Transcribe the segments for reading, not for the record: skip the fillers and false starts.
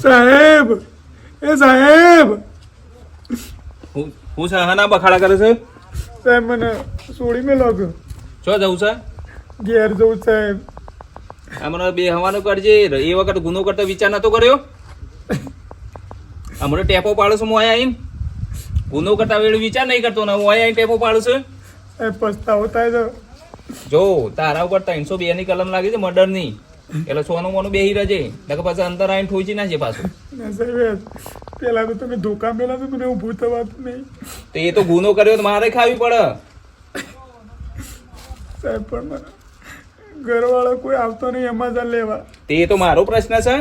સાહેબ એ સાહેબ હું સહાના બખાડા કરે છે. સાહેબ મને છોડી મેલો કે છો જવું છે? ઘેર જવું સાહેબ. હમણાં બે હવાનું કરજે. એ વખત ગુનો કરતો વિચાર નતો કર્યો. હમણાં ટેપો પાડું છું હું અહીંયા આવીને. ગુનો કરતા વેળ વિચાર નહીં કરતો ને હું અહીંયા આવીને ટેપો પાડું છું. સાહેબ પસ્તાવો થાય તો જો તારા ઉપર 302 ની કલમ લાગી છે મર્ડર ની. એટલે સોનું મોનું બેહી રહેજે નકર પછી અંદર આવીને ઠોચી નાખજે પાછું. ના સાહેબ પેલા તો તમે ધોકા મેલા તો મને ઊભું થવાતું નહીં. તો એ તો ગુનો કર્યો તો મારે ખાવી પડે. સાહેબ પણ મને ઘરવાળો કોઈ આવતો નહીં એમાં જ લેવા. તે તો મારો પ્રશ્ન છે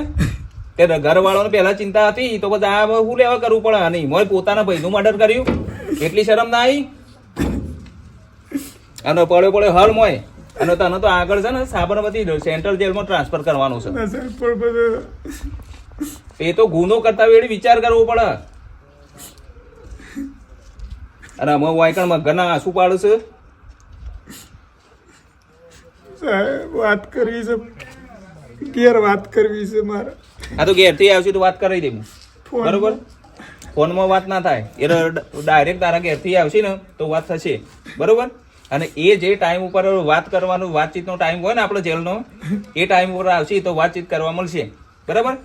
તે ઘરવાળાને પહેલા ચિંતા હતી તો બધા આ શું લેવા કરવું પડે. નહીં મોય પોતાના ભાઈનું મર્ડર કર્યું એટલી શરમ ના આવી. અને પડ્યો હર મોય અને તને તો આગળ છે ને સાબરમતી સેન્ટ્રલ જેલમાં ટ્રાન્સફર કરવાનું છે. ના સાહેબ પણ બધું એ તો ગુનો કરતા વેળી વિચાર કરવો પડે. અને અમે વાયકણ મગરના આંસુ પાડું છે. સાહેબ વાત કરવી છે ઘેર વાત કરવી છે મારે. આ તો ઘેરથી આવશે તો વાત કરી દે ફોન બરોબર. ફોનમાં વાત ના થાય એ ડાયરેક્ટ તારા ઘેરથી આવશે ને તો વાત થશે બરોબર. અને એ જે ટાઈમ ઉપર વાત કરવાનું વાતચીતનો ટાઈમ હોય ને આપણો જેલનો એ ટાઈમ ઉપર આવશે તો વાતચીત કરવા મળશે બરાબર.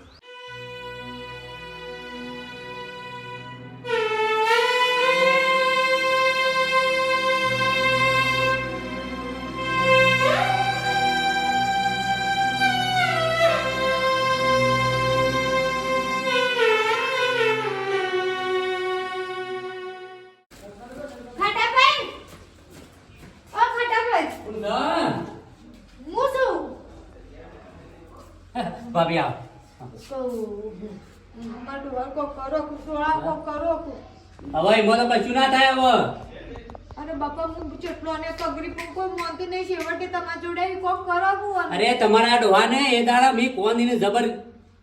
ભાભી આવ. હવે એમાં તો કશું ના થાય હવે. અરે બાપા હું જેટલો ને કગરી પણ કોઈ માનતું નહીં છેવટે તમારા જોડે કોક કરાવું. અરે તમારા ડોહાને એ દાડા મેં કોંદીને જબર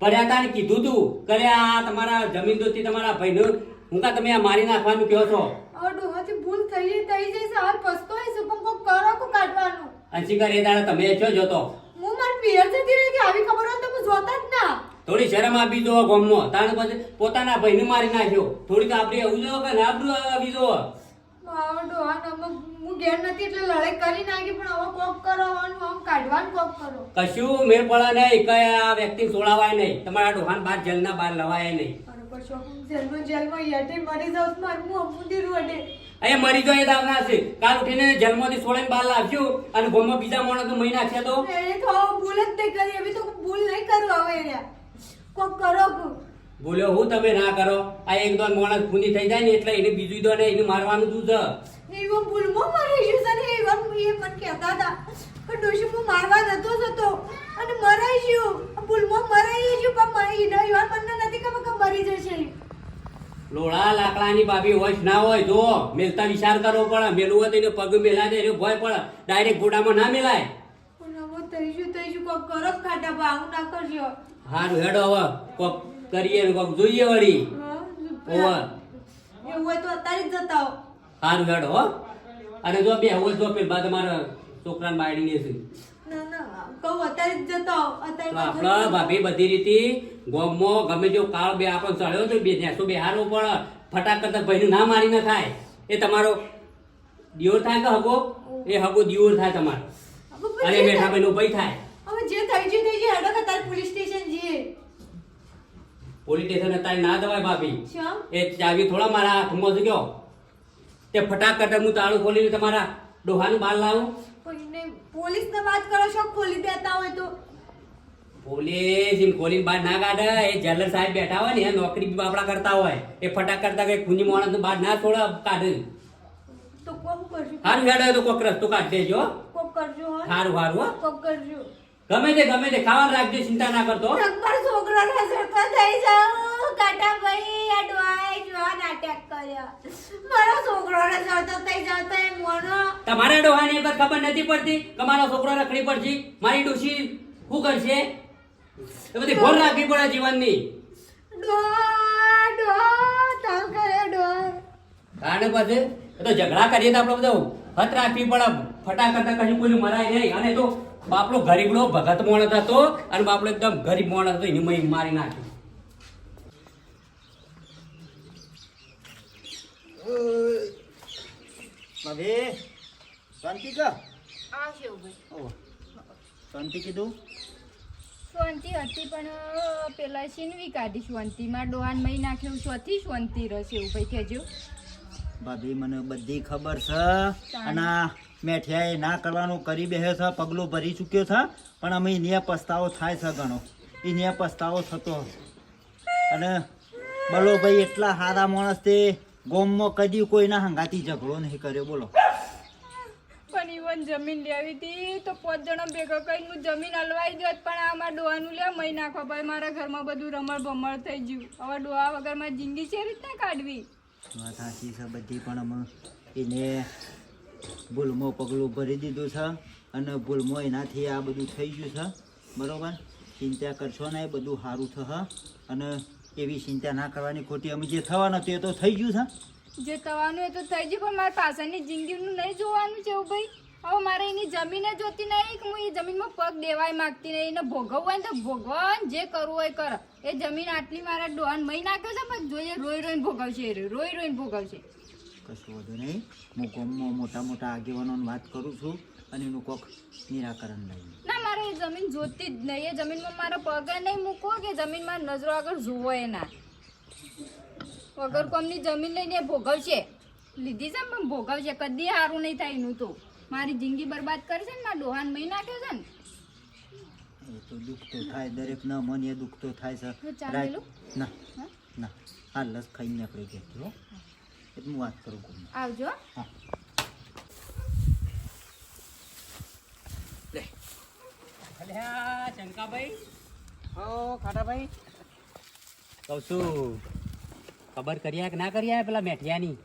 પડ્યા હતા ને કીધું તું કરે આ તમારા જમીન દોસ્તી તમારા ભાઈનું હું કા તમે આ મારી નાખવાનું કહો છો. હવે ડોહાથી ભૂલ થઈ જશે હાલ પછતોય છે પણ કોક કરાવું કાઢવાનું. અંશિકર એ દાડા તમે છો જોતો હું મારી પિયર જતી રહી હતી આવી ખબર હોત તો હું જોતા જ ના. થોડી શરમ આપી દો ગમનો તાણ પછી પોતાના ભાઈને મારી નાખ્યો. થોડીક આપડી આવું જો કે ના આપડું આપી દો. હવે ડોહા હું ઘેર નથી એટલે લડાઈ કરી નાખી પણ હવે કોક કરાવવાનું આમ કાઢવાનું કોક કરો. કશું મેળ પડે નહીં કઈ આ વ્યક્તિ છોડાવાય નહીં. તમારા ડોહાન બહાર જેલના બહાર લવાય નહીં. બરોબર છો જેલમાં યાટી મરી જાઉં તો મારું હું અમુદી રોડે અહીંયા મરી જાય દાવના છે કાલ ઉઠીને જેલમાંથી છોડીને બહાર લાવશું અને ગોમાં બીજા માણસ મહી નાખ્યા તો એ તો ભૂલ જ નહીં કરી એવી તો ભૂલ નહીં કરું હવે રહ્યા કોક કરો બોલ્યો હું તમે ના કરો. આ એક દોન માણસ ખૂની થઈ જાય ને એટલે એને બીજું દોને એને મારવાનું શું છે. એવો ભૂલમાં મરી ગયું છે ને એ વાત એ મને કહેતા હતા કે ડોશી હું મારવા નતો જતો અને મરાઈ ગયું ભૂલમાં મરાઈ ગયું પણ મારી એવા મને નથી ખબર કે મરી જશે. લોળા લાકડાની બાબી હોય ના હોય જો મેલતા વિચાર કરવો પડે. મેલું હોય તો એને પગ મેલા દે એને ભય પડે. ડાયરેક્ટ ગોડામાં ના મેલાય. પણ હવે થઈ ગયું કોક કરો ખાટા બા આવું ના કરજો. હારું હેડો હવે કોક કરીએ ને કોક જોઈએ વળી. ઓવે એવું હોય તો અત્યારે જ જતા હો. હારું હેડો હો. અને જો બે હોય જો પેલા તમારા છોકરાને બાયડીને છે ના ના કહું અત્યારે જ જતા હો. આપડે ભાભી બધી રીતે ગોમો ગમે જો કાળ બે આપણો ચડ્યો તો બે નેસો બેહારવો પડે. ફટાક કરતા ભાઈને ના મારી ન થાય. એ તમારો દિયોર થાય કે હગો એ હગો દિયોર થાય તમારો. અને બેઠા ભાઈનો ભય થાય. હવે જે થઈ ગયું હેડો કે તાર પોલીસ સ્ટેશન જઈએ. પોલીસ સ્ટેશન અત્યારે ના જવાય ભાભી. શું એ ચાવી થોડા મારા હાથમાં છે ગયો તે ફટાક કરતા હું તાળું ખોલીને તમારા ડોહાનું બહાર લાવું. પોલીસ ને વાત કરો છો ખોલી દેતા હોય તો પોલીસ એમ ખોલીને બહાર ના કાઢે. એ જેલર સાહેબ બેઠા હોય ને એ નોકરી બાપડા કરતા હોય એ ફટાક કરતા કઈ ખૂની માણસ બહાર ના છોડે કાઢે. તો કોમ કરજો. હારું હેડે તો કોક રસ્તો કાઢ દેજો. કોક કરજો હો. હારું હારું હો. કોક કરજો. ગમે તે ખાવાનું રાખજો ચિંતા ના કરતો. નંબર છોકરાને સરતા થઈ જાવ કાટા ભાઈ આ ડોહાએ જો નાટક કર્યા. મારો છોકરાને સરતા થઈ જાવ તો એ મોનો તમારા ડોહાને એક ખબર નથી પડતી કે મારો છોકરો રખડી પડશે મારી ડોશી શું કરશે. એ બધી ભોર રાખવી પડે જીવનની. તાવ કરે ડોહા. કારણ પછી એ તો ઝઘડા કરીએ તો આપણે બધું હત રાખવી પડે. ફટાક કરતા કશું કોઈ મરાય નહીં. અને તો બાપડો ગરીબડો ભગત માણસ હતો અને બાપડો એકદમ ગરીબ માણસ હતો એને મારી નાખ્યો. હવે શાંતિ કા આવશે ભાઈ ઓ શાંતિ કીધું શાંતિ હતી પણ પેલા છીનવી કાઢી શાંતિમાં ડોહાન મહી નાખ્યું શોથી શાંતિ રહેશે એવું ભાઈ કહેજો ભાભી મને બધી ખબર છે અને મેઠિયાએ ના કરવાનું કરી બેસે છે પગલું ભરી ચૂક્યો છે પણ અમે એને પસ્તાવો થાય છે ઘણો એને પસ્તાવો થતો અને બોલો ભાઈ એટલા સારા માણસ તે ગોમમાં કદી કોઈના હંગાથી ઝઘડો નહીં કર્યો બોલો પણ ઈવન જમીન લેવી હતી તો 5 જણા ભેગા કરીને હું જમીન હલવાઈ દોત પણ આમાં ડોહાનું લે મહી નાખો ભાઈ મારા ઘરમાં બધું રમણ ભમણ થઈ ગયું હવે ડોહા વગર મારી જિંદગી છે રીતના કાઢવી વાત સાચી છે બધી પણ અમે એને ભૂલમાં પગલું ભરી દીધું છે અને ભૂલમાં એનાથી આ બધું થઈ ગયું છે બરોબર ચિંતા કરશો ને એ બધું સારું થશે અને એવી ચિંતા ના કરવાની ખોટી અમે જે થવાનું તે તો થઈ ગયું છે જે થવાનું એ તો થઈ ગયું પણ મારા પાછળની જિંદગીનું નહીં જોવાનું છે એવું ભાઈ હવે મારે એની જમીન જોતી નહીં કે હું એ જમીનમાં પગ દેવાય માગતી નહીં એને ભોગવવું હોય ને તો ભગવાન જે કરવું હોય કર એ જમીન આટલી મારા ડોહાન મહી નાખ્યો છે પણ જોઈએ રોઈ રોઈને ભોગવશે એ રોઈ રોઈને ભોગવશે કશું વધુ નહીં હું ગામમાં મોટા મોટા આગેવાનોની વાત કરું છું અને એનું કોક નિરાકરણ લાવી ના મારે એ જમીન જોતી જ નહીં એ જમીનમાં મારા પગે નહીં મૂકવો કે જમીનમાં નજરો આગળ જોવો એના વગર કોમની જમીન લઈને એ ભોગવશે લીધી છે પણ ભોગવશે કદી સારું નહીં થાય એનું તો મારી જિંદગી બરબાદ કરશે ને મારા ડોહાન મહી નાખ્યો છે ને એ તો દુઃખ તો થાય દરેક ના મન એ દુઃખ તો થાય છે તો ચા રાઈટ. લઈ લો. ના ના આ લસ ખાઈને નીકળી ગયા હો એટલે હું વાત કરું ગામમાં. આવજો હા અલ્યા શંકાભાઈ હો ખાટાભાઈ કહું છું ખબર કર્યા કે ના કર્યા પેલા મેઠિયાની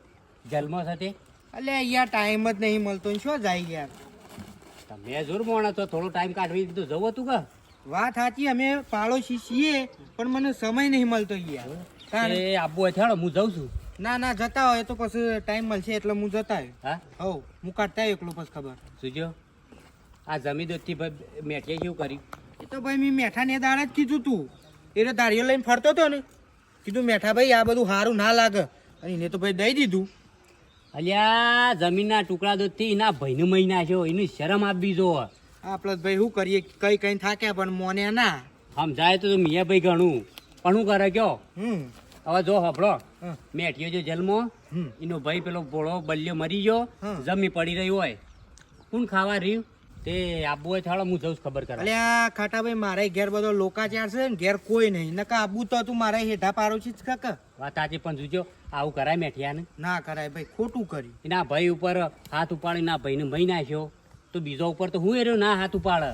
જન્મ સાથે અલે યાર ટાઈમ જ નહીં મળતો ને શું જાય યાર તમે જોર મોણા તો થોડો ટાઈમ કાઢવી દીધું જવું હતું કે વાત સાચી અમે પાડોશી છીએ પણ મને સમય નહીં મળતો યાર તારે એ આબુ હોય થેડો હું જઉં છું ના ના જતા હોય તો પછી ટાઈમ મળશે એટલે હું જતા હા હો હું કાઢતા એકલો પછી ખબર સુજો આ જમી દોથી મેઠિયા કેવું કર્યું એ તો ભાઈ મેં મેઠા ને દાડે જ કીધું તું એ તો દાળીઓ લઈને ફરતો હતો ને કીધું મેઠા ભાઈ આ બધું સારું ના લાગે અને એને તો ભાઈ દઈ દીધું અલ્યા જમીનના ટુકડા દોથી એના ભાઈને મહી નાખ્યો એની શરમ આપવી જો આપણે ભાઈ શું કરીએ કઈ કઈ થાક્યા પણ મોને ના સમજાય તો મિયા ભાઈ ઘણું પણ શું કરે કયો હવે જો હપડો હમ. મેઠિયો જો જન્મો હમ. એનો ભાઈ પેલો ભોળો બલ્યો મરી ગયો હમ. જમી પડી રહ્યું હોય કોણ ખાવા રહ્યું તે આબુ હોય થાળો હું જઉં છું ખબર કરે અલ્યા ખાટાભાઈ મારે ઘેર બધો લોકાચાર છે ને ઘેર કોઈ નહીં નકા આબુ તો તું મારે હેઠા પારો છે જ કાકા વાત આજે પણ જોજો આવું કરાય મેઠિયાને ના કરાય ભાઈ ખોટું કર્યું એના ભાઈ ઉપર હાથ ઉપાડી ના ભાઈને મહી નાખ્યો તો બીજો ઉપર તો હું એર્યો ના હાથ ઉપાડે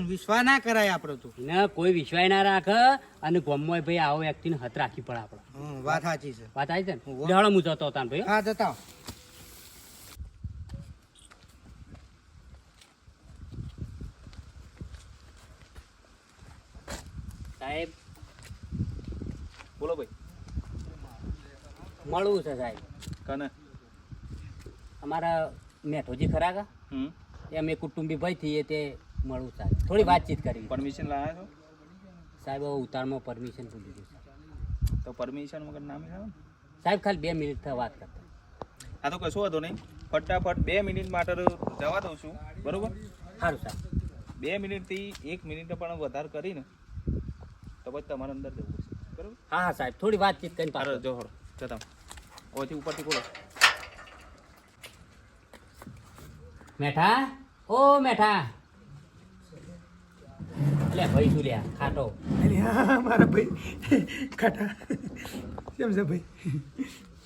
વિશ્વાસ ના કરાય આપડે તો એને કોઈ વિશ્વાસ ના રાખે અને ગમમાં ભાઈ આવો વ્યક્તિને હાથ રાખી પડે આપણે વાત સાચી છે વાત આવી છે ને હોવે. લેવડો હું જતો હતા ને ભાઈ હા જતા સાહેબ બોલો ભાઈ મળવું છે સાહેબ કને અમારા મેઠોજી ખરા કા હમ એમ એ કુટુંબી ભાઈ થી તે મળવું સાહેબ થોડી વાતચીત કરી પરમિશન લાયા છો સાહેબ હવે ઉતારમાં પરમિશન પૂછી દીધું તો પરમિશન વગર નામ આવે ને સાહેબ ખાલી 2 મિનિટ વાત કરતા આ તો કશું હતો નહીં ફટાફટ 2 મિનિટ માટે જવા દઉં છું બરોબર સારું સાહેબ 2 મિનિટથી 1 મિનિટ પણ વધારે કરીને તો પછી તમારે અંદર જવું પડશે બરોબર હા હા સાહેબ થોડી વાતચીત કરીને અરે પાછો જો હળો જતા ઓથી ઉપરથી બોલો મેઠા ઓ મેઠા એટલે ભાઈ શું લ્યા ખાટો અલ્યા મારા ભાઈ ખાટા કેમ છે ભાઈ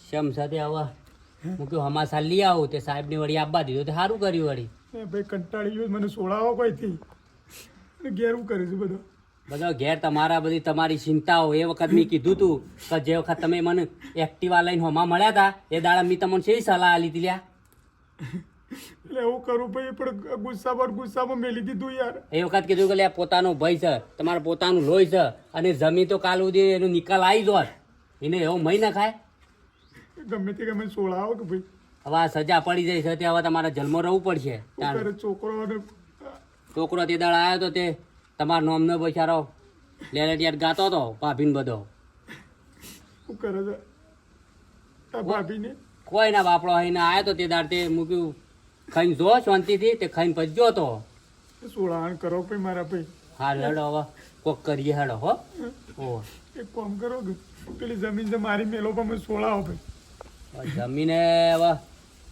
શમ સાથે હવે હું કહ્યું હમાસા લઈ આવું તે સાહેબની વળી આપવા દીધો તે સારું કર્યું વળી એ ભાઈ કંટાળી ગયો મને સોળાવો કોઈથી અને ઘેર હું કરીશું બધો બધો ઘેર તમારા બધી તમારી ચિંતાઓ એ વખત મેં કીધું તું કે જે વખત તમે મને એક્ટિવા લઈને હોમાં મળ્યા હતા એ દાડા મેં તમને શી સલાહ આલી હતી લ્યા એટલે એવું કરું ભાઈ પણ ગુસ્સામાં મેલી દીધું યાર એ વખત કીધું કે લે પોતાનો ભય છે તમારે પોતાનું લોહી છે અને જમીન તો કાલ સુધી એનો નિકાલ આવી જોત એને એવો મહી ન ખાય ગમે તે ગમે સોળાવો કે ભાઈ હવે આ સજા પડી જાય છે તે હવે તમારે જન્મ રહેવું પડશે શું કરે છોકરો અને છોકરો તે દાડા આવ્યો તો તે તમારા નોમનો બચારો લેલેટિયાટ ગાતો હતો ભાભીને બધો શું કરે છે આ ભાભીને કોઈ ના બાપડો આવીને આવ્યો તો તે દાડ તે મૂક્યું ખાઈને જો શાંતિથી તે ખાઈને ભજ્યો તો સોળાણ કરો ભાઈ મારા ભાઈ. હા લડો હવે કોક કરીએ હેડો હો ઓ એક કામ કરો કે પેલી જમીન છે મારી મેલો પર મને સોળાવો ભાઈ. જમીને હવે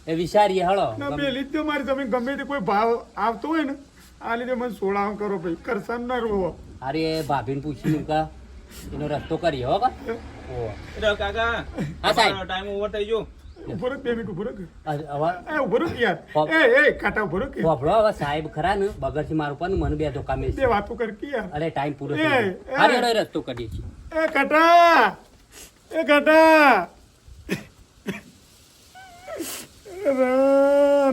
એ વિચારીએ હેડો ના પેલી જ દો મારી જમીન ગમે તે કોઈ ભાવ આવતો હોય ને આ લીધે મને સોળાણ કરો ભાઈ. કરસાન ના રોવો. અરે ભાભીને પૂછ્યું કા એનો રસ્તો કરીએ હો કા ઓ એટલે કાકા હા સાહેબ ટાઈમ ઓવર થઈ ગયો. ઉભો રહો 2 મિનિટ ઉભો રહો. હવે ઉભો રહો યાર. કાટા ઉભો રહો કે બાપડો હવે સાહેબ ખરા ને બગરથી મારું પણ મને બે ધોકા મેલ બે વાતો કર કે યાર. અરે ટાઈમ પૂરો થઈ એ, ગયો અરે અરે રસ્તો કરીએ છીએ કાટા કાટા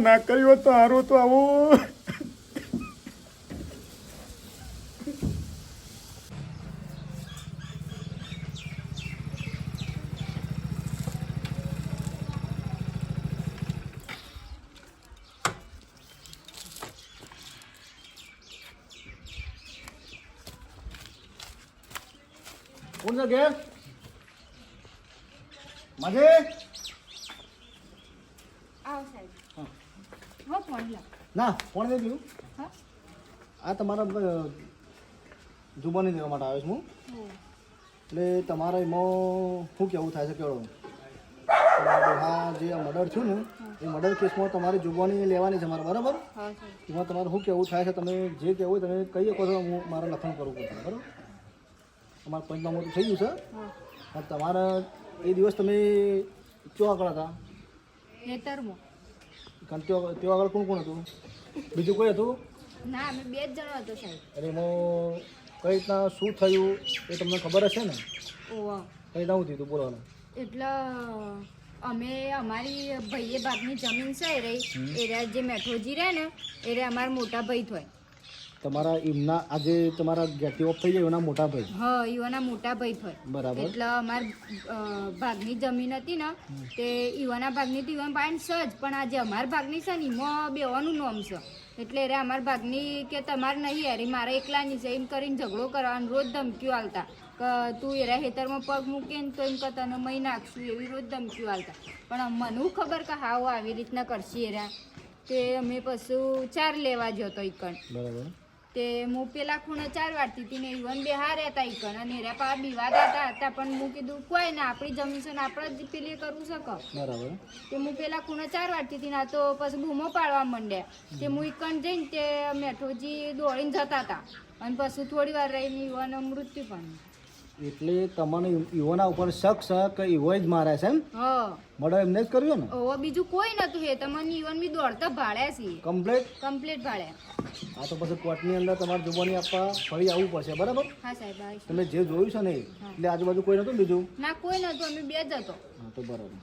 ના કર્યો તો હારો તો આવો. કોણ છે ઘેર માજે આવ સાહેબ હો ફોન લા ના કોણ દે પીવું હા આ તમારા જુબાની દેવા માટે આવ્યો છું હું એટલે તમારે એમાં શું કેવું થાય છે કેળો હા જે મર્ડર થયું ને એ મર્ડર કેસમાં તમારી જુબાની લેવાની છે મારે બરાબર હા સાહેબ એમાં તમારે શું કેવું થાય છે તમે જે કહેવું હોય તમે કહી શકો છો હું મારે લખણ કરવું પડશે બરાબર તમારે પંચનામું તો થઈ ગયું છે હા અને તમારા એ દિવસ તમે ક્યાં આગળ હતા ખેતરમાં કારણ ત્યાં આગળ કોણ કોણ હતું બીજું કોઈ હતું ના અમે 2 જ જણા હતો સાહેબ અને એમાં કઈ રીતના શું થયું એ તમને ખબર હશે ને ઓવા કઈ રીતના શું થયું હતું બોલવાનું એટલે અમે અમારી ભાઈએ બાપની જમીન છે એ રહી એ રહ્યા જે મેઠોજી રહે ને એ રહ્યા અમારા મોટા ભાઈ થાય તમારા એમના આજે તમારા ગેટી ઓફ થઈ જાય એના મોટા ભાઈ હા ઈવાના મોટા ભાઈ થાય બરાબર એટલે અમાર ભાગની જમીન હતી ને તે ઈવાના ભાગની તો ઈવાન પાસે સજ પણ આજે અમાર ભાગની છે ને એમાં બેવાનું નામ છે એટલે રે અમાર ભાગની કે તમારે નહીં યારી મારે એકલાની છે એમ કરીને ઝઘડો કરવાનો રોજ ધમકીઓ આલતા કે તું એરા ખેતરમાં પગ મૂકે ને તો એમ કે તને મહી નાખશું એવી રોજ ધમકીઓ આલતા પણ મને ખબર કે હાવ આવી રીતના કરશે એરા તે અમે પશુ 4 લેવા જતો તો ઈકણ બરાબર તે હું પેલા ખૂણે 4 વાળતી હતી ને ઈવન બે હાર હતા ઈકણ અને એરા પા વિવાદાતા હતા પણ હું કીધું કોઈ ને આપણી જમીન છે ને આપણે જ પેલી કરવું શકે બરાબર તે હું પેલા ખૂણે 4 વાળતી હતી ને તો પછી બૂમો પાડવા માંડ્યા તે હું ઈકણ જઈને તે મેઠોજી દોડીને જતા હતા અને પછી થોડી વાર રહીને ઈવન મૃત્યુ પામ્યું એટલે તમને ઈવોના ઉપર શક છે કે ઈવો જ મારે છે એમ હા મર્ડર એમને જ કર્યો ને ઓ બીજું કોઈ નતું હે તમને ઈવન બી દોડતા ભાળ્યા છીએ કમ્પ્લેટ કમ્પ્લીટ ભાળ્યા આ તો પછી કોર્ટની અંદર તમારે જુબાની આપવા ફરી આવવું પડશે બરાબર હા સાહેબ આવીશ. તમે જે જોયું છે ને એ. એટલે આજુબાજુ કોઈ નતું બીજું ના કોઈ નતું અમે 2 જ હતો હા તો બરાબર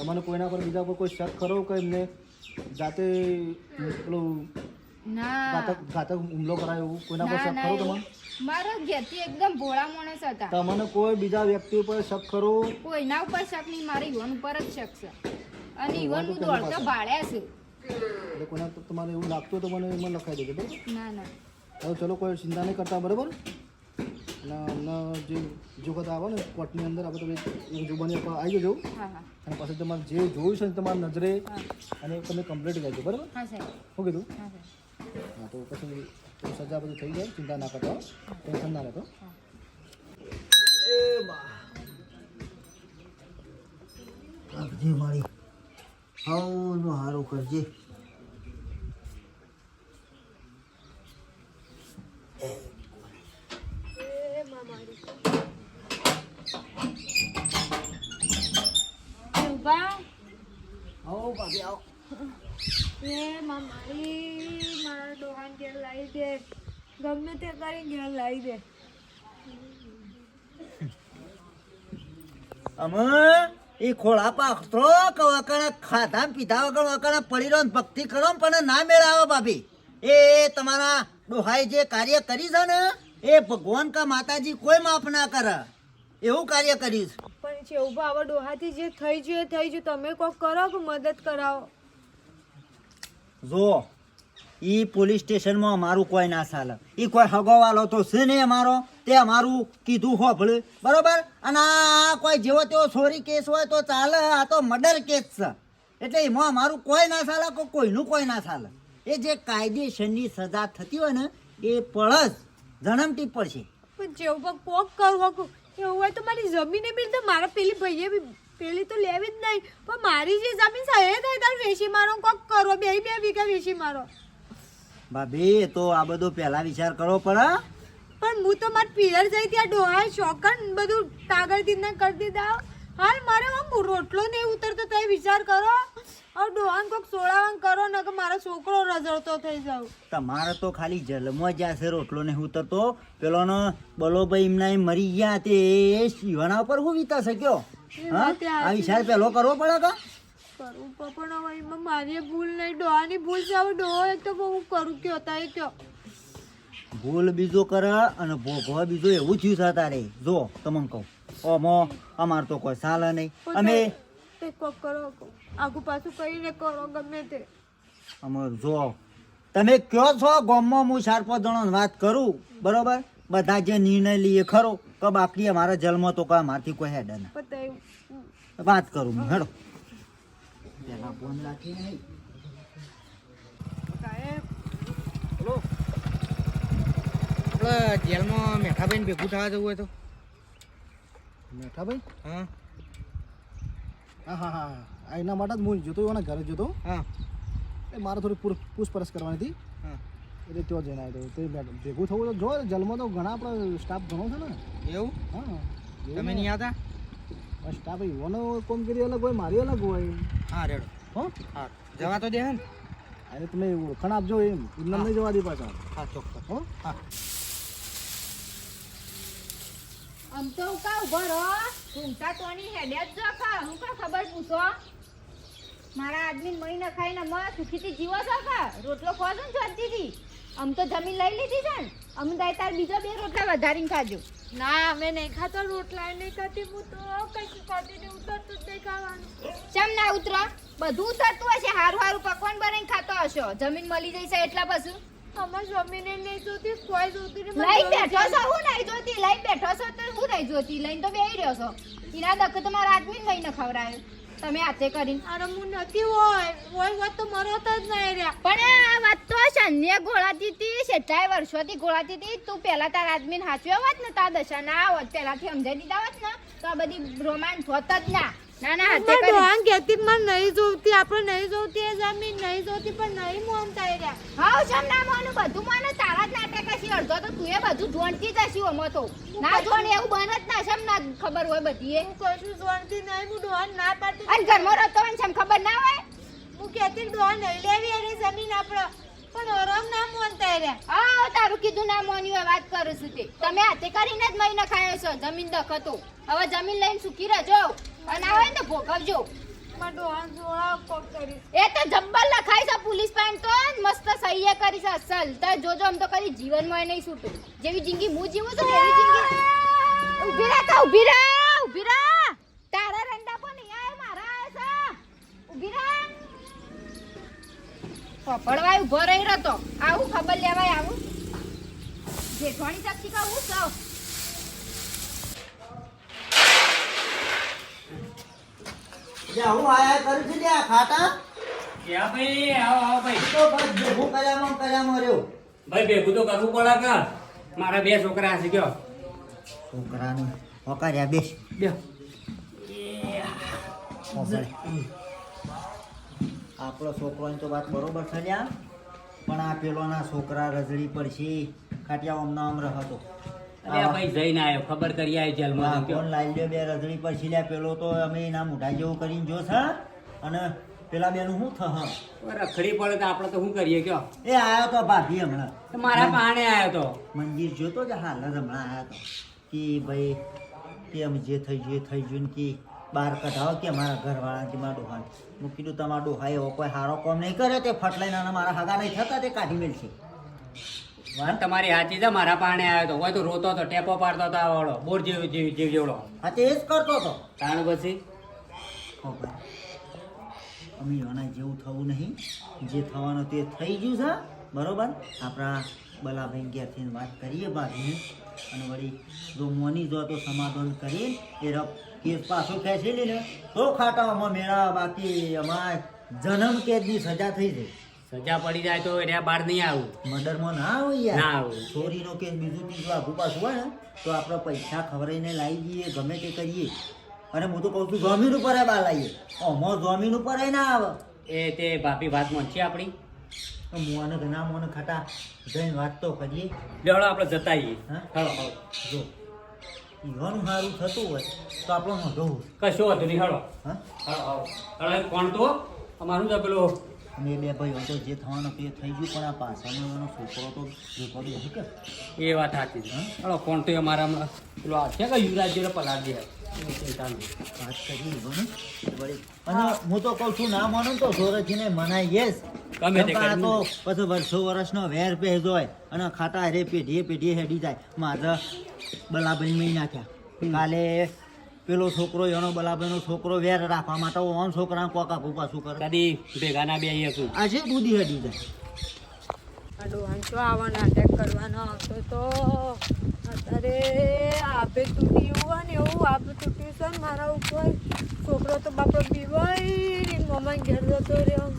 તમને કોઈના પર બીજા પર કોઈ શક ખરો કે એમને જાતે પેલું ના ઘાતક હુમલો કરાયો એવું કોઈના પર ના શક ના ખરો એવું. તમને મારો ઘેરથી એકદમ ભોળા માણસ હતા તમને કોઈ બીજા વ્યક્તિ ઉપર શક ખરો કોઈના ઉપર શક નહીં મારે ઈવન ઉપર જ શક છે અને ઈવન હું દોડતા ભાળ્યા છે એટલે કોઈના તો તમારે એવું લાગતું હોય તો મને એમાં લખાઈ દેજો બરાબર ના ના હવે ચલો કોઈ ચિંતા નહીં કરતા બરાબર અને અમને જે વખત આવે ને કોર્ટની અંદર આપણે તમે જુબાની આપવા આવી જજો હા હા અને પછી તમારે જે જોયું છે ને તમારી નજરે અને તમે કમ્પ્લીટ કરજો બરાબર હા સાહેબ શું કીધું હા સાહેબ હા તો પછી સજા બધું થઈ જાય ચિંતા ના કરતા ટેન્શન ના લેતો એ બા આપજે મારી હવનું સારું કરજે ઉભા આવો ભાભી આવો એ મારી મારા ડોહાને ઘેર લાવી દે ગમે તે કરીને ઘેર લાવી દે અમે એ ખોળા પાકતો કે વકણા ખાધા પીધા વગર વકણા પડી રહ્યો ને ભક્તિ કરો ને પણ ના મેળાવો ભાભી એ તમારા ડોહાએ જે કાર્ય કરી છે ને એ ભગવાન કા માતાજી કોઈ માફ ના કરે એવું કાર્ય કરીશ પણ ચેવું હવે ડોહાથી જે થઈ ગયું એ થઈ ગયું તમે કોક કરો કે મદદ કરાવો જો ઈ પોલીસ સ્ટેશનમાં અમારું કોઈ ના ચાલે. ઈ કોઈ હગોવાલો તો છે ને અમારો, તે અમારું કીધું હોભળે બરોબર. અને આ કોઈ જેવો તેવો ચોરી કેસ હોય તો ચાલે, આ તો મર્ડર કેસ છે એટલે એમાં અમારું કોઈ ના ચાલે, કોઈનું કોઈ ના ચાલે. એ જે કાયદેસરની સજા થતી હોય ને એ પળસ જન્મતી પડશે. પણ જેવું કોક કરવું એવું હોય તો મારી જમીને બી તો મારા પેલી ભાઈએ બી પેલી તો લેવી જ નહીં, પણ મારી જે જમીન છે એ થાય તાર વેચી મારો, કોક કરો, બે વીઘા વેચી મારો. ભાભી એ તો આ બધો પહેલા વિચાર કરવો પડે. પણ હું તો મારા પિયર જઈ ત્યાં ડોહા શોકન બધું કાગળ દીના કરી દીધા. હાલ મારે આમ રોટલો નહીં ઉતરતો તો વિચાર કરો. હવે ડોહાન કોક સોળાવાન કરો ને કે મારો છોકરો રઝળતો થઈ જાવ. તમારે તો ખાલી જલમાં જશે રોટલો ને ઉતરતો. પેલોનો બલોભાઈ એમના એમ મરી ગયા તે શિવાના ઉપર હું વીતા શક્યો. હા આ વિચાર પેલો કરવો પડે કા કરું પણ હવે એમાં મારી ભૂલ નહીં, ડોહાની ભૂલ છે. હવે ડોહો એક તો હું કરું કયો તા એ કયો ભૂલ બીજો કરે અને ભોગવા બીજો એવું થયું છે તારે. જો તમને કહું ઓમો અમાર તો કોઈ ચાલે નહીં. અમે કોક કરો, આગું પાછું કરીને કરો ગમે તે. અમાર જો તમે કયો છો ગામમાં હું 4-5 જણો વાત કરું બરોબર, બધા જે નિર્ણય લઈએ ખરો કે બાકી અમારા જલમાં તો કોઈ મારથી કોઈ હેડ ના વાત કરું હું. હેડો પેલા ફોન રાખી નહીં. બોલો આપણે જેલમાં મેઠાભાઈ ભેગું થવા જવું હોય તો. મેઠાભાઈ? હા હા હા હા હા એના માટે જ હું જોતો એના ઘરે જોતો. હા એ મારે થોડી પૂછપરછ કરવાની હતી. હા એટલે ત્યાં જઈને આવ્યો તો ભેગું થવું તો જો જેલમાં તો ઘણા આપણો સ્ટાફ ઘણો છે ને. એવું? હા તમે નહીં આવતા? સ્ટાફ એવાનો કોમગીરી અલગ હોય, મારી અલગ હોય. હા રેડો હો. હા જવા તો દે હે ને. અરે તમે ઓળખાણ આપજો એમ નહીં જવા દે પાછા. હા ચોક્કસ હો. હા આમ તો કા ઉભો રહો, ઘૂમતા તોની હેડ્યા જ જો કા હું કા ખબર પૂછો. મારા આદમી મહી ન ખાઈને મ સુખીથી જીવો છો કા, રોટલો ખો છો ને શાંતિથી. આમ તો જમીન લઈ લીધી છે ને, અમે દાય તાર બીજો 2 રોટલા વધારીને ખાજો. ના અમે નહીં ખાતા રોટલા, નહીં ખાતી હું તો કઈ ખાતી નહીં, ઉતરતું જ નહીં ખાવાનું. ચમ ના ઉતરો, બધું ઉતરતું હશે, હારું હારું પકવાન બનાવીને ખાતો હશો. જમીન મળી જઈશે એટલા પછી અમાર જમીને નહીં જોતી, કોઈ જોતી નહીં. લઈ બેઠો છો, હું નહીં જોતી, લઈ બેઠો છો તો હું નહીં જોતી, લઈને તો બેહી રહ્યો છો. એના દક તમારા આદમી લઈને ખવડાવે તમે હાથે કરીને. અરે હું નથી હોય વાત તો મરો તો જ નહીં રહ્યા. પણ આ વાત તો શન્ય ગોળાતી હતી, કેટલાય વર્ષોથી ગોળાતી હતી. તું પેલા તારા આદમીને હાચવ્યો હોત ને, તાર દશા ના આવત, પેલાથી સમજાઈ દીધા હોત ને તો આ બધી રોમાંસ હોત જ ના. ના ના હાથે કરી ડોહાન કહેતી મને નહીં જોતી, આપણે નહીં જોતી એ જમીન નહીં જોતી, પણ નહીં મોનતા રહ્યા. હાઉ શમ ના મોનું, બધું મોને તારા જ નાટક હશે. અડધો તો તું એ બધું જોણતી જ હશી. ઓમો તો ના જોણ એવું બને જ ના. શમ ના ખબર હોય બધી એ. હું કશું જોણતી નહીં, હું ડોહાન ના પાડતી. અને ઘરમાં રહેતો હોય ને શમ ખબર ના હોય. હું કહેતી ડોહાન નહીં લેવી એની જમીન આપણે, પણ આરામ ના મોનતા રહ્યા. હા તારું કીધું ના મોન્યું હોય, વાત કરું છું તે. તમે હાથે કરીને જ મહિને ખાયો છો જમીન દખતો. હવે જમીન લઈને સુખી રહેજો અને આવે ને તો ભોગવજો. મારા ડોહાન જોડા કોક કરી. એ તો જબ્બર લખાય છે પોલીસ પાન તો, મસ્ત સહીએ કરી છે અસલ. તો જોજો આમ તો કદી જીવનમાં નહીં છૂટું. જેવી જિંદગી હું જીવું છું એવી જિંદગી. ઊભી રહે તો ઊભી રહે, ઊભી રહે. તારા રંડા પણ નહીં આવે, મારા આવે છે. ઊભી રહે. પકડવાય ઉભો રહી રહ્યો. આવું ખબર લેવાય, આવું જેઠવાણી શક્તિ કહું સૌ. હું આયા કરું છું લ્યા ખાટા. ક્યાં ભાઈ? આવો આવો ભાઈ. તો બસ ભેગું કર્યામાં રહ્યો. ભાઈ ભેગું તો કરવું પડે કે મારા 2 છોકરા છે કયો છોકરાનું હોકાર્યા બેસ બે. આપણો છોકરોની તો વાત બરોબર છે લ્યા, પણ આ પેલોના છોકરા રજડી પડશે. ખાટિયા ઓમના ઓમ રહતો. અરે ભાઈ જઈને આવ્યો, ખબર કરી આવ્યો જેલમાં. ફોન લાવી લ્યો, 2 રજડી પડશે લ્યા. પેલો તો અમે એના મોઢા જેવું કરીને જો છે, અને પેલા બેનું શું થશે? રખડી પડે તો આપણે તો શું કરીએ કયો? એ આયો તો ભાભી હમણાં તો મારા પાણે આવ્યો તો. મંદિર જોતો જ હાલ જ હમણાં આયો તો કે ભાઈ કેમ જે થઈ ગયું ને કે બહાર કઢાવો કે મારા ઘરવાળાથી મારા ડોહાને. હું કીધું તમારા ડોહા એવો કોઈ સારો કામ નહીં કરે, તે ફટલાઈને મારા હગા નહીં થતા, તે કાઢી મેળશે. વાત તમારી સાચી છે, મારા પાણે આવ્યો તો. હોય તો રોતો હતો, ટેપો પાડતો હતો આવડો બોર જીવ જેવડો. હા તે જ કરતો હતો. તાણ પછી અમે એના જેવું થવું નહીં, જે થવાનું તે થઈ ગયું છે. બરોબર આપણા બલાભાઈ ઘેરથી વાત કરીએ ભાભીને અને વળી જો મોની જો તો સમાધાન કરીએ એ કેસ પાછો ખેંચી લઈને તો ખાટામાં મેળા બાકી અમારે જન્મ કેદની સજા થઈ જાય સજા પડી જાય તો એને બહાર નહીં આવું. મર્ડરમાં ના આવે ના યાર આવે. ચોરીનો કેસ બીજું ત્રીજું આગું પાછું હોય ને તો આપણે પૈસા ખવડાવીને લાવી દઈએ ગમે તે કરીએ અને હું તો કહું છું જમીન ઉપર બહાર લાવીએ આમાં જમીન ઉપર ના આવે એ તે ભાભી વાત મોનશે આપણી. તો મોને ઘણા મોને ખાટા જઈને વાત તો કરીએ લેવડો આપણે જતા આવીએ. હા? હાલો હાલો. જો ઈવાનું સારું થતું હોય તો આપણો મોઢો કશો વાંધો નહીં. હાલો હા હાલો હાલો. હવે કોણ તો અમારું જ પેલો અને એ બે ભાઈઓ તો જે થવાનું તે થઈ ગયું પણ આ પાછળનો એનો છોકરો તો જોતો બી હશે કે એ વાત સાચી છે. હાલો કોણ તો અમારા હમણાં પેલો આ છે કે યુવરાજ જેનો પલાર જે વાત કરી ઈવાનું વળી અને હું તો કહું છું ના માનું તો સોરજીને મનાઈએ જ ગમે તે આ તો કરી. પછી વર્ષો વર્ષનો વેર પહેજ હોય અને ખાટા રે પેઢીએ પેઢીએ હેડી જાય મારા બલાભાઈ મહી નાખ્યા કાલે પેલો છોકરો એનો બલાભાઈનો છોકરો વેર રાખવા માટે ઓન છોકરા કોકા કુપા શું કરે કદી ભેગા ના બે છું. આજે દૂધી હેડી જાય આ ડોહાન શું આવા નાટક કરવાનો આવતો તો અત્યારે આપે તૂટ્યું હોય ને એવું આપે તૂટ્યું છે ને મારા ઉપર છોકરો તો બાપડો બીવાય મમ્મા ઘેર જતો રહ્યો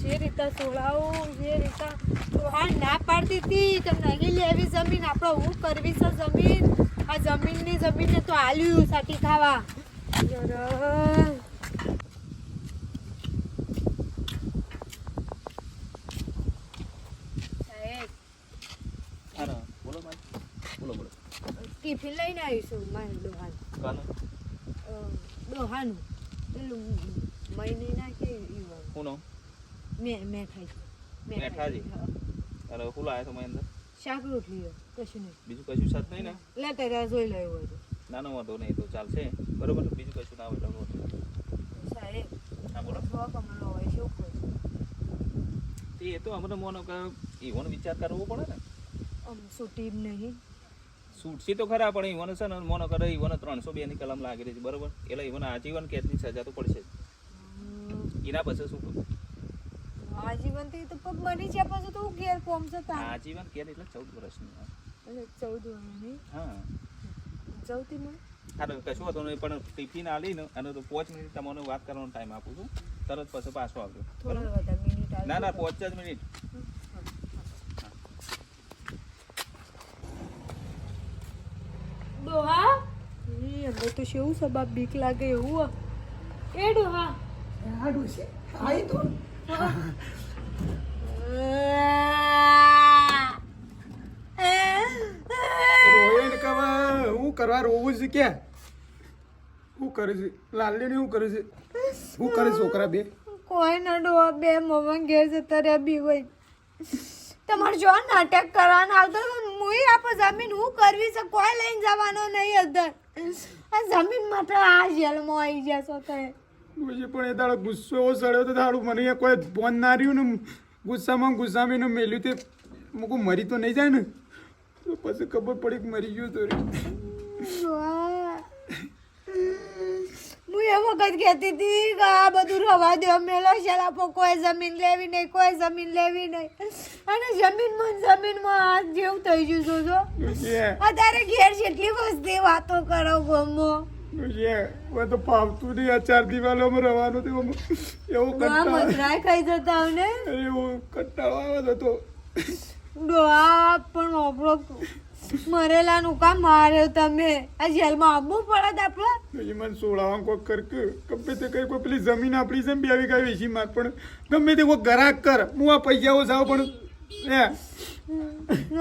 જે રીતા સોળાવું જે રીતા ડોહાન ના પાડતી હતી તમને નહીં લેવી જમીન આપણે હું કરવી છે જમીન આ જમીનને તો આલ્યું સાટી ખાવા યાર. બોલો બોલો બોલો. ટિફિન લઈને આવીશું મારે ડોહાન ડોહાનું પેલું મહિને નાખે હું નો મેં ખાઈ મેઠાજી. અરે હું લાવ્યો તો મહેન્દ્ર શાક રોટલી કશું નહીં બીજું કશું સાથ નહીં ને? લેતા રહ્યા જોઈ લેવું હોય તો નાનો વાંધો નહીં તો ચાલશે બરોબર બીજું કશું ના હોય તો સાહેબ હા બોલો. કમલો હોય શું ખોજ એ તો અમને મોનો એવાનો વિચાર કરવો પડે ને. શું ટીમ નહીં છૂટશે તો ખરા પણ ઈવન છે ને મોનો કરે ઈવન 302 ની કલમ લાગી રહી છે બરોબર એટલે ઈવન આજીવન કેદની સજા તો પડશે જ. એના પછી શું આજીવન થી તો પગ મરી છે પછી તો હું ઘેર કોમ છે તા આજીવન કેદ એટલે 14 વર્ષની. એટલે 14 વર્ષની હા જવતી મને હા કશું હતું નહીં પણ ટિફિન આલી ને અને તો 5 મિનિટ તમને વાત કરવાનો ટાઈમ આપું છું તરત પછી પાછો આવજો. થોડા વધારે મિનિટ ના ના 5 જ મિનિટ. ડોહા અંદર તો શેવું સબાબ બીક લાગે એવું એ ડોહા હાડું છે આઈ તો રોયણ કવા હું કરવા રોવું છે ક્યાં શું કરે છે લાલની શું કરે છે શું કરે છોકરા બે કોઈ ના ડોહા બે મમ્મા ઘેર જતા રહ્યા બી હોય તમારે જો નાટક કરવાના આવતો મુઈ આપો જમીન હું કરવી છે કોઈ લઈને જવાનો નહીં અંદર આ જમીન માટે આ જેલમાં આવી જશો તો પછી પણ એ તારો ગુસ્સો એવો સડ્યો તો તારું મને અહીંયા કોઈ ફોન ના રહ્યું ને ગુસ્સામાં મેલ્યું તે મૂકું મરી તો નહીં જાય ને તો પછી ખબર પડી કે મરી ગયું તો હું એ વખત કહેતી હતી કે આ બધું રવા દો મેલો શેલાપો કોઈ જમીન લેવી નહીં અને જમીનમાં હાથ જેવું થઈ ગયું જોજો અત્યારે ઘેર જેટલી વસ્તી વાતો કરો ગમો તો ફાવતું નહીં આ 4 દિવાલોમાં રહેવાનું થયું એવું કંટાળો મસરાય ખાઈ જતા આવને એવો કંટાળો આવે તો ડોહા પણ આપણો મરેલાનું કામ માર્યો તમે આ જેલમાં આવવું પડે આપણે પછી મને સોળાવા કોઈ કર કે ગમે તે કઈ કોઈ પેલી જમીન આપણી છે ને 2 વીઘા વેચી માર પણ ગમે તે કોઈ ગ્રાહક કર હું આ પૈસાઓ સાવ પણ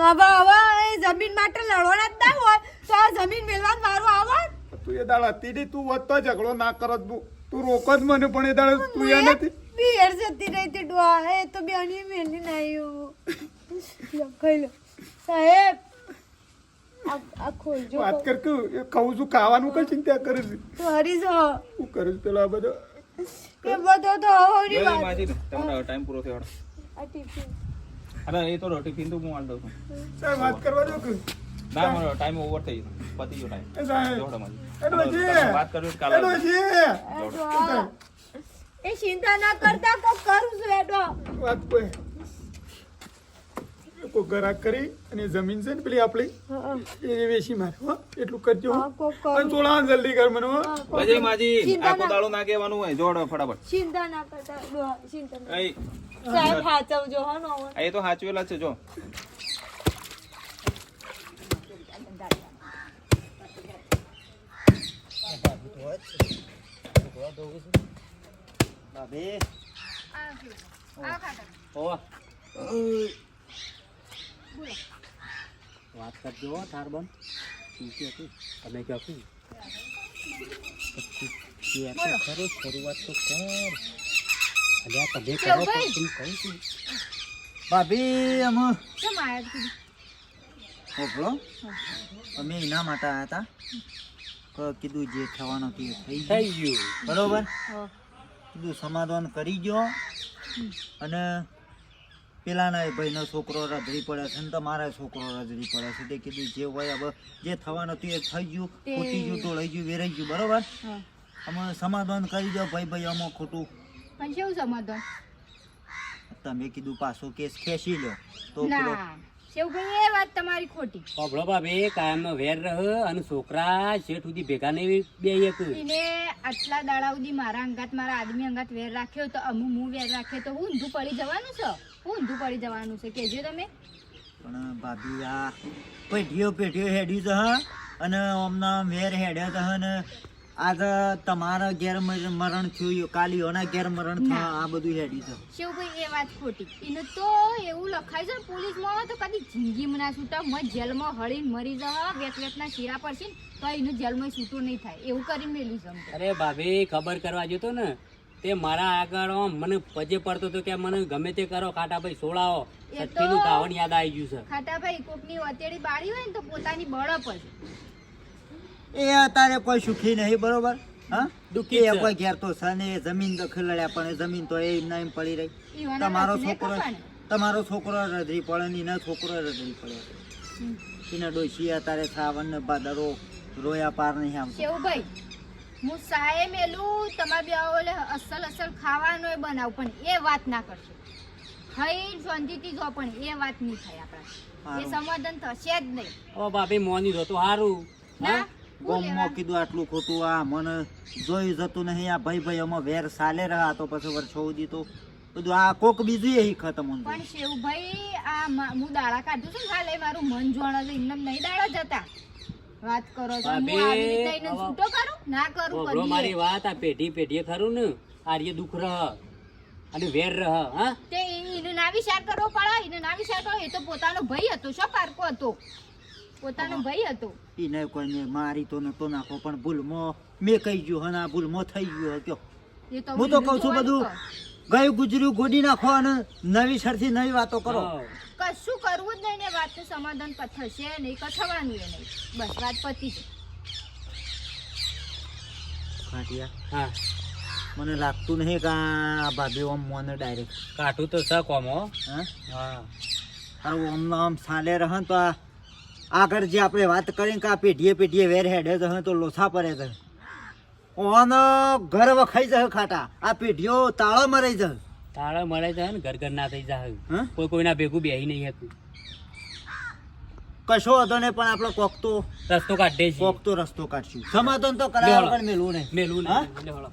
હવે એ જમીન માટે લડવાના જ ના હોય તો આ જમીન મેળવાનું મારું આવે તું એ દાળ હતી નહીં તું વધતો ઝઘડો ના કરત તું રોક જ મને પણ એ દાળ તું યા નથી બિયર જતી રહી હતી ડોહા એ તો બેની મેલી નાયું ખાઈ લો સાહેબ આ ખોલજો વાત કર કે એ ખાઉં છું ખાવાનું કઈ ચિંતા કરે છે તો હરી જો શું કરે છે પેલા બધો એ બધો તો હોરી વાત માજી તમારો ટાઈમ પૂરો થયો. આ ટિફિન અરે એ તો ટિફિન તો હું આલ દઉં છું. સાહેબ વાત કરવા દો કે ના મારો ટાઈમ ઓવર થઈ ગયો પતી ગયો ટાઈમ. એ સાહેબ જોડો માજી. એડોજી વાત કરવી કાલે એડોજી એ ચિંતા ના કરતા કોક કરું છું એડો વાત કોઈ કોઈ ગ્રાહક કરી અને જમીન છે ને પેલી આપણી એ વેચી મારે હો એટલું કરજો હો. હા, કોક કરો. અને થોડા જલ્દી કર મને હો. વજય માજી ચિંતા આખો દાડો ના કહેવાનું હોય જોડો ફટાફટ ચિંતા ના કરતા ડોહા, ચિંતા ના. અહીં સાહેબ સાચવજો હો નો હવે. એ તો સાચવેલા છે જો ભાભી આ ખાતા ઓવા બોલો વાત કરજો હો તાર બન તમે કહો શું ખરો શરૂઆત તો કર અલ્યા તમે કરો કેવું તો ભાઈ? તું કહું છું ભાભી અમે કેમ આયા કીધું ઓભળો અમે એના માટે આવ્યા હતા કે કીધું જે થવાનું તે થઈ ગયું થઈ ગયું બરોબર હા. કીધું સમાધાન કરી ગયો અને પેલાના ભાઈનો છોકરો રજડી પડે છે ને તમારા છોકરો રજડી પડે છે તે કીધું જે હોય હવે જે થવાનું હતું એ થઈ ગયું તે- ખૂટી ગયું ટોળાઈ ગયું વેરાઈ ગયું બરોબર હા. અમે સમાધાન કરી દો ભાઈ અમે ખોટું પણ કેવું સમાધાન તમે કીધું પાછો કેસ ખેંચી લો તો પેલો ના શેવભાઈ એ વાત તમારી ખોટી અભળો ભાભી કાયમનો વેર રહે અને છોકરા શેઠ સુધી ભેગા નહીં બે એક એને આટલા દાડા સુધી મારા અંગાત મારા આદમી અંગાત વેર રાખ્યો તો હું વેર રાખ્યો તો હું ઊંધું પડી જવાનું છે હું ઊંધું પડી જવાનું છે કેજો તમે પણ ભાભી આ પેઢીઓ હેડ્યું છે હા અને હમણાં વેર હેડ્યા છે અને આજે તમારા ઘેર મરણ થયું કાલી ઓના ઘેર મરણ થયું આ બધું હેડ્યું છે શિવભાઈ એ વાત ખોટી એને તો એવું લખાય છે પોલીસમાં તો કદી જિંદગીમાં ના છૂટા મત જેલમાં હળીને મરી જવા વેતના શીરા પર છે ને તો એનું જેલમાં છૂટું નહીં થાય એવું કરીને મેલું છે અમને. અરે ભાભી ખબર કરવા જતો ને તે મારા આગળ આમ મને પજે પડતો હતો કે મને ગમે તે કરો ખાટા ભાઈ સોળાવો એ તો- સત્તીનું ધાવણ યાદ આવી ગયું છે ખાટાભાઈ કોકની વતેડી બાળી હોય ને તો પોતાની બળપ જ એ અત્યારે કોઈ સુખી નહીં બરોબર હા દુઃખી એ છે. કોઈ ઘેર તો છે ને એ જમીન તો ખીલડ્યા પણ એ જમીન તો એમના એમ પડી રહી ઈવાના તમારો રથને છોકરો કપાને. તમારો છોકરો રધરી પડે ને એના છોકરો રધરી પડે એના ડોશી અત્યારે થાવન ને બાદરો રોયા પાર નહીં આવતો શેવભાઈ હું સાએ મેલું તમારે બે ઓલે અસલ ખાવાનો એ બનાવ પણ એ વાત ના કરશો ખાઈ શાંતિથી જો પણ એ વાત નહીં થાય આપણા એ સમાધાન થશે જ નહીં ઓ ભાભી મોની જો તો સારું ના હું ગોમમાં લેવા? કીધું આટલું ખોટું આ મને જોઈ જતું નહીં આ ભાઈ આમાં વેર સાલે રહ્યા તો પછી વર્ષો સુધી તો બધું આ કોક બીજું એ ખતમ ઊંધું. પણ શેવભાઈ આ હું દાડા કાઢું છું ને ખાલે મારું મન જોણે છે એમને નહીં દાડા જતા વાત કરો છો હું ભાભી, આવી રીતે એને હવે- છૂટો કરું ના કરું ઓભળો મારી કદી વાત આ પેઢીએ ખરું ને આર્ય દુઃખ રહ અને વેર રહ હા તે એને ના વિચાર કરવો પડે એને ના વિચાર કરો એ તો પોતાનો ભાઈ હતો શું પારકો હતો પોતાનો ભાઈ હતો એને કોઈને મારી તો નતો નાખો પણ ભૂલમાં મેં કહી ગયું હને આ ભૂલમાં થઈ ગયું કયો એ તો હું તો એનું કહું છું જોવાનું બધું કર. ગયું ગુજર્યું ગોડી નાખો અને નવી સરથી નવી વાતો કરો હા. કશું કરવું જ નહીં ને વાતનું સમાધાન થશે નહીં કથવાનું એ નહીં બસ વાત પતી છે ખાટિયા હા મને લાગતું નહીં કે આ ભાભી ઓમ મને ડાયરેક્ટ કાઠું તો છે કોમો હા હા અરે ઓમનો આમ સાલે રહે ને તો આ આગળ જે આપણે વાત કરીને કે આ પેઢીએ વેર હેડે છે તો લોથા પડે છે ઓનો ઘર વખાઈ જશે ખાટા આ પેઢીઓ તાળો મરાઈ જશે તાળા મળે છે ને ઘર ઘર ના થઈ જાય હા? કોઈ કોઈના ભેગું બેહી નહીં હતું કશો હતો ને પણ આપણે રસ્તો કાઢે છે કોક તો રસ્તો કાઢશું સમાધાન તો કરાવવા પણ મેલું નહીં મેલું હા? નહીં